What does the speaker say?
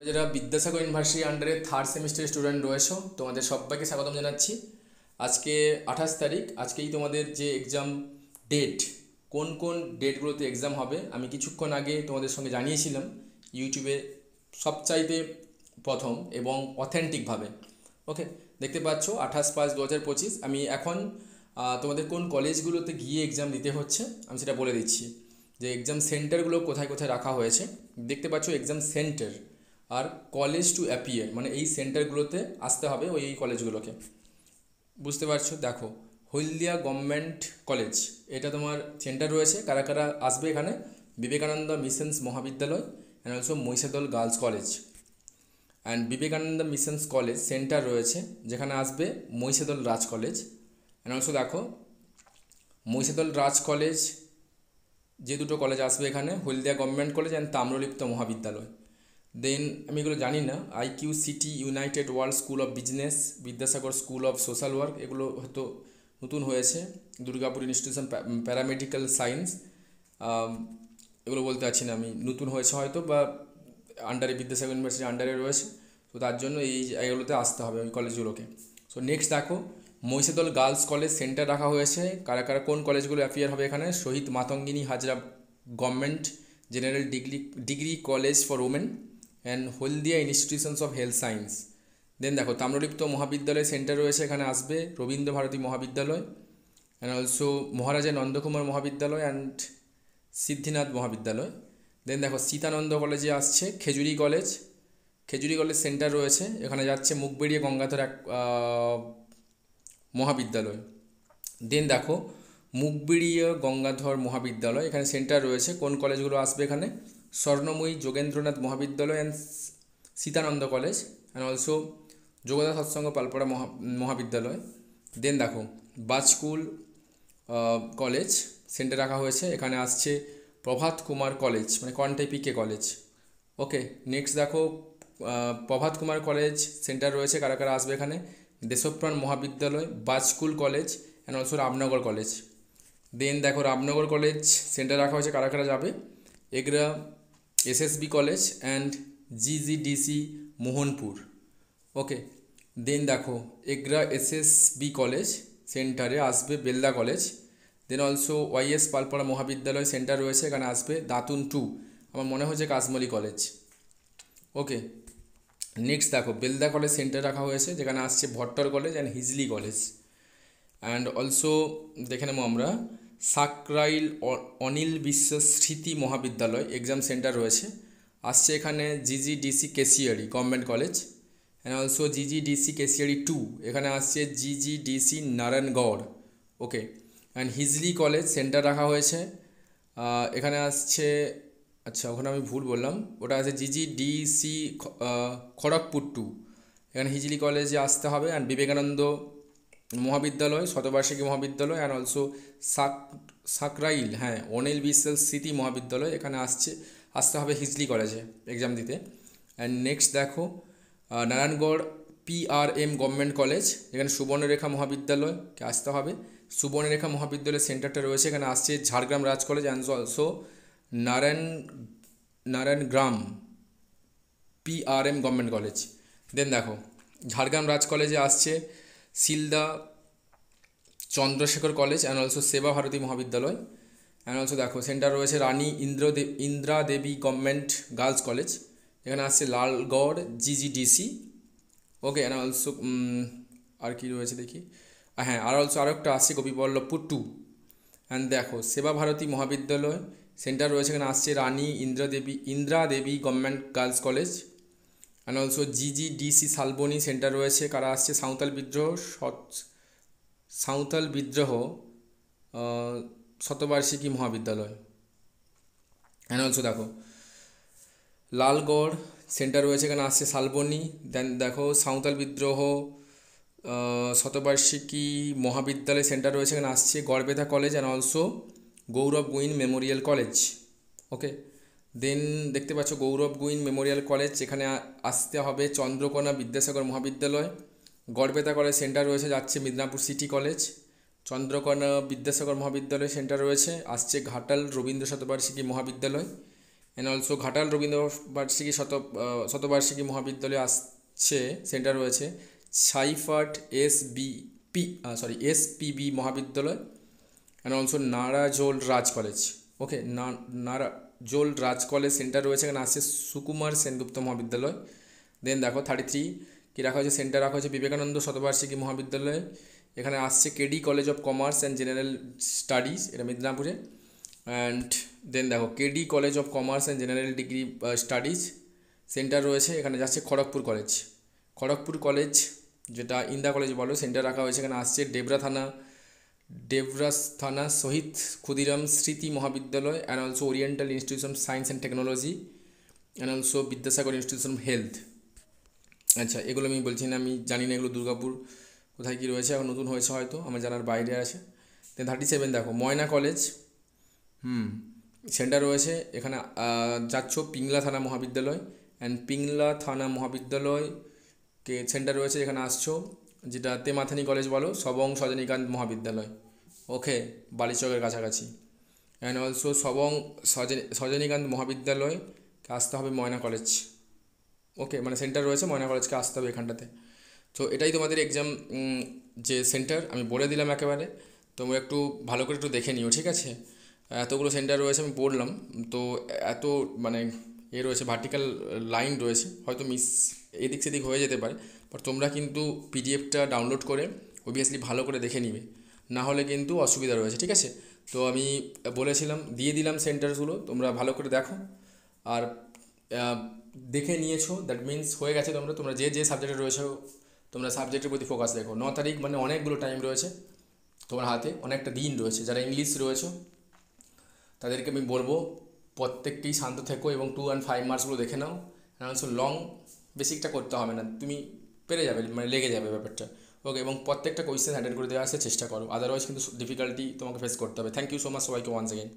যারা বিদ্যাসাগর ইউনিভার্সিটি আন্ডারে থার্ড সেমিস্টারের স্টুডেন্ট রয়েছো তোমাদের সবাইকে স্বাগতম জানাচ্ছি। আজকে 28 তারিখ, আজকেই তোমাদের যে এক্সাম ডেট, কোন কোন ডেটগুলোতে এক্সাম হবে আমি কিছুক্ষণ আগে তোমাদের সঙ্গে জানিয়েছিলাম ইউটিউবে সবচাইতে প্রথম এবং অথেন্টিকভাবে। ওকে, দেখতে পাচ্ছ 28/5/2025। আমি এখন তোমাদের কোন কলেজগুলোতে গিয়ে এক্সাম দিতে হচ্ছে আমি সেটা বলে দিচ্ছি, যে এক্সাম সেন্টারগুলো কোথায় কোথায় রাখা হয়েছে। দেখতে পাচ্ছ এক্সাম সেন্টার আর কলেজ টু অ্যাপিয়ার, মানে এই সেন্টারগুলোতে আসতে হবে ওই কলেজগুলোকে। বুঝতে পারছো? দেখো, হলদিয়া গভর্নমেন্ট কলেজ, এটা তোমার সেন্টার রয়েছে। কারা কারা আসবে এখানে? Vivekananda Mission's Mahavidyalaya and also Mahishadal Girls college. And Vivekananda Mission's College centre রয়েছে, যেখানে আসবে Mahishadal Raj college. And also দেখো, মহিষাদল রাজ কলেজ, যে দুটো কলেজ আসবে এখানে, Haldia Government college and Tamralipta Mahavidyalaya. Then আমি এগুলো জানি না, IQ City United World School of Business, Vidyasagar School of Social Work, এগুলো হয়তো নতুন হয়েছে। দুর্গাপুর ইনস্টিটিউশন প্যারামেডিক্যাল সায়েন্স, এগুলো বলতে পারছি না আমি, নতুন হয়েছে হয়তো, বা আন্ডারে বিদ্যাসাগর ইউনিভার্সিটির আন্ডারে রয়েছে। তো তার জন্য এই জায়গাগুলোতে আসতে হবে ওই কলেজগুলোকে। সো নেক্সট দেখো, মহিষাদল গার্লস কলেজ সেন্টার রাখা হয়েছে। কারা কারা কোন কলেজগুলো অ্যাপিয়ার হবে এখানে? Shahid Matangini Hazra government general degree college for women and Haldia institutions of health science. Then দেখো, তাম্রলিপ্ত মহাবিদ্যালয় সেন্টার রয়েছে, এখানে আসবে রবীন্দ্র ভারতী মহাবিদ্যালয় অ্যান্ড অলসো মহারাজা নন্দকুমার মহাবিদ্যালয় অ্যান্ড সিদ্ধিনাথ মহাবিদ্যালয়। দেন দেখো, সীতানন্দ কলেজে আসছে Khejuri college, Khejuri college centre রয়েছে, এখানে যাচ্ছে মুখবেড়িয়া গঙ্গাধর এক মহাবিদ্যালয়। দেন দেখো, মুখবেড়িয়া গঙ্গাধর মহাবিদ্যালয়, এখানে সেন্টার রয়েছে। কোন কলেজগুলো আসবে এখানে? Swarnamoyee Jogendranath Mahavidyalaya and Sitananda college and also Yogoda Satsanga Palpara মহাবিদ্যালয়। দেন দেখো, বাজকুল কলেজ সেন্টার রাখা হয়েছে, এখানে আসছে প্রভাত কুমার কলেজ, মানে কন্টেপিকে কলেজ। ওকে, নেক্সট দেখো, প্রভাত কুমার কলেজ সেন্টার রয়েছে। কারা কারা আসবে এখানে? Deshapran Mahavidyalaya, Bajkul college and also Ramnagar college. Then দেখো, রামনগর কলেজ সেন্টার রাখা হয়েছে, কারা কারা যাবে? Egra SSB college and GGDC Mohanpur. Okay, then দেখো, এগরা এসএসবি কলেজ সেন্টারে আসবে Belda college. Then also YS Palpara Mahavidyalaya centre রয়েছে, এখানে আসবে দাতুন টু, আমার মনে হচ্ছে কাশমলি কলেজ। ওকে, নেক্সট দেখো, বেলদা কলেজ সেন্টার রাখা হয়েছে, যেখানে আসছে Bhatter college and Hijli college. And also দেখে নেবো আমরা, সাকরাইল অনিল বিশ্ব স্মৃতি মহাবিদ্যালয় এক্সাম সেন্টার রয়েছে, আসছে এখানে GGDC Keshiary government college and also GGDC Keshiary two, এখানে আসছে GGDC Narayangarh. Okay, and Hijli college centre রাখা হয়েছে, এখানে আসছে, আচ্ছা ওখানে আমি ভুল বললাম, ওটা আছে জিজিডিসি খড়গপুর টু, এখানে হিজলি কলেজে আসতে হবে। অ্যান্ড বিবেকানন্দ মহাবিদ্যালয় শতবার্ষিকী মহাবিদ্যালয় অ্যান্ড অলসো সাকরাইল, হ্যাঁ, অনিল বিশ্বাস স্মৃতি মহাবিদ্যালয়, এখানে আসতে হবে হিজলি কলেজে এক্সাম দিতে। অ্যান্ড নেক্সট দেখো, নারায়ণগড় পিআরএম গভর্নমেন্ট কলেজ, এখানে সুবর্ণরেখা মহাবিদ্যালয়কে আসতে হবে। সুবর্ণরেখা মহাবিদ্যালয়ের সেন্টারটা রয়েছে, এখানে আসছে Jhargram Raj college and also Narayan Narayangram PRM government college. Then দেখো, ঝাড়গ্রাম রাজ কলেজে আসছে Silda Chandrasekhar college and also Seva Bharati Mahavidyalaya. And also দেখো, সেন্টার রয়েছে Rani Indira Devi government girls college, এখানে আসছে Lalgarh GGDC. Okay, and also আর কি রয়েছে দেখি, হ্যাঁ, আর অলসো আরও একটা আসছে গোপীবল্লভপুর টু। অ্যান্ড দেখো, সেবা ভারতী মহাবিদ্যালয় সেন্টার রয়েছে, এখানে আসছে Rani Indira Devi government girls college and also GGDC Salboni centre রয়েছে। কারা আসছে? সাঁওতাল বিদ্রোহ শতবার্ষিকী মহাবিদ্যালয়। অ্যান্ড অলসো দেখো, লালগড় সেন্টার রয়েছে, এখানে আসছে শালবনী। দেন দেখো, সাঁওতাল বিদ্রোহ শতবার্ষিকী মহাবিদ্যালয় সেন্টার রয়েছে, এখানে আসছে Garhbeta college and also Gourav Guin memorial college. Okay, then দেখতে পাচ্ছ গৌরব গুইন মেমোরিয়াল কলেজ, এখানে আসতে হবে চন্দ্রকোনা বিদ্যাসাগর মহাবিদ্যালয়। গড়বেতা কলেজ সেন্টার রয়েছে, যাচ্ছে Midnapore city college. Chandrakona Vidyasagar Mahavidyalaya centre রয়েছে, আসছে ঘাটাল রবীন্দ্র শতবার্ষিকী মহাবিদ্যালয়। অ্যান্ড অলসো ঘাটাল রবীন্দ্রবার্ষিকী শতবার্ষিকী মহাবিদ্যালয়ে আসছে, সেন্টার রয়েছে Saiphat SPB Mahavidyalaya and also Narajole Raj college. Okay, Narajole Raj college centre রয়েছে, এখানে আসছে সুকুমার সেনগুপ্ত মহাবিদ্যালয়। দেন দেখো 33 কী রাখা হয়েছে, সেন্টার রাখা হয়েছে বিবেকানন্দ শতবার্ষিকী মহাবিদ্যালয়, এখানে আসছে KD College of Commerce and General Studies, এটা মেদিনীপুরে। অ্যান্ড দেন দেখো KD College of Commerce and General Degree Studies centre রয়েছে, এখানে যাচ্ছে খড়গপুর কলেজ, যেটা ইন্দা কলেজ বলো, সেন্টার রাখা হয়েছে, এখানে আসছে ডেবরাস থানা শহীদ ক্ষুদিরাম স্মৃতি মহাবিদ্যালয় and also oriental institution of science and technology and also Vidyasagar institution of health. আচ্ছা, এগুলো আমি বলছি না, আমি জানি না এগুলো দুর্গাপুর কোথায় কী রয়েছে, এখন নতুন হয়েছে হয়তো, আমার জানার বাইরে আছে। দেন 37 দেখো ময়না কলেজ, সেন্টার রয়েছে, এখানে যাচ্ছ পিংলা থানা মহাবিদ্যালয় অ্যান্ড পিংলা থানা মহাবিদ্যালয় কে সেন্টার রয়েছে, এখানে আসছো যেটা তেমাথানি কলেজ বলো, সবং সজনীকান্ত মহাবিদ্যালয়। ওকে, বালিচকের কাছাকাছি। অ্যান্ড অলসো সবং সজনীকান্ত মহাবিদ্যালয় আসতে হবে ময়না কলেজ। ওকে, মানে সেন্টার রয়েছে ময়না কলেজকে আসতে হবে এখানটাতে। তো এটাই তোমাদের এক্সাম যে সেন্টার আমি বলে দিলাম একেবারে, তোমরা একটু ভালো করে একটু দেখে নিও, ঠিক আছে? এতগুলো সেন্টার রয়েছে আমি পড়লাম, তো এত মানে রয়েছে ভার্টিক্যাল লাইন রয়েছে, হয়তো এদিক সেদিক হয়ে যেতে পারে, বাট তোমরা কিন্তু পিডিএফটা ডাউনলোড করে অবভিয়াসলি ভালো করে দেখে নিবে, না হলে কিন্তু অসুবিধা রয়েছে, ঠিক আছে? তো আমি বলেছিলাম দিয়ে দিলাম সেন্টারগুলো, তোমরা ভালো করে দেখো। আর দেখে নিয়েছো, দ্যাট মিন্স হয়ে গেছে, তোমরা যে সাবজেক্টে রয়েছো তোমরা সাবজেক্টের প্রতি ফোকাস রেখো। 9 তারিখ মানে অনেকগুলো টাইম রয়েছে তোমার হাতে, অনেকটা দিন রয়েছে। যারা ইংলিশ রয়েছো তাদেরকে আমি বলবো প্রত্যেককেই শান্ত থেকো এবং 2 and 5 মার্কসগুলো দেখে নাও। অলসো লং বেসিকটা করতে হবে না, তুমি পেরে যাবে, মানে লেগে যাবে ব্যাপারটা। ওকে, এবং প্রত্যেকটা কোয়েশ্চেন অ্যাটেন্ড করে দেওয়ার চেষ্টা করো, আদারওয়াইজ কিন্তু ডিফিকাল্টি তোমাকে ফেস করতে হবে। থ্যাংক ইউ সো মাচ সবাইকে ওয়ান্স অ্যাগেন।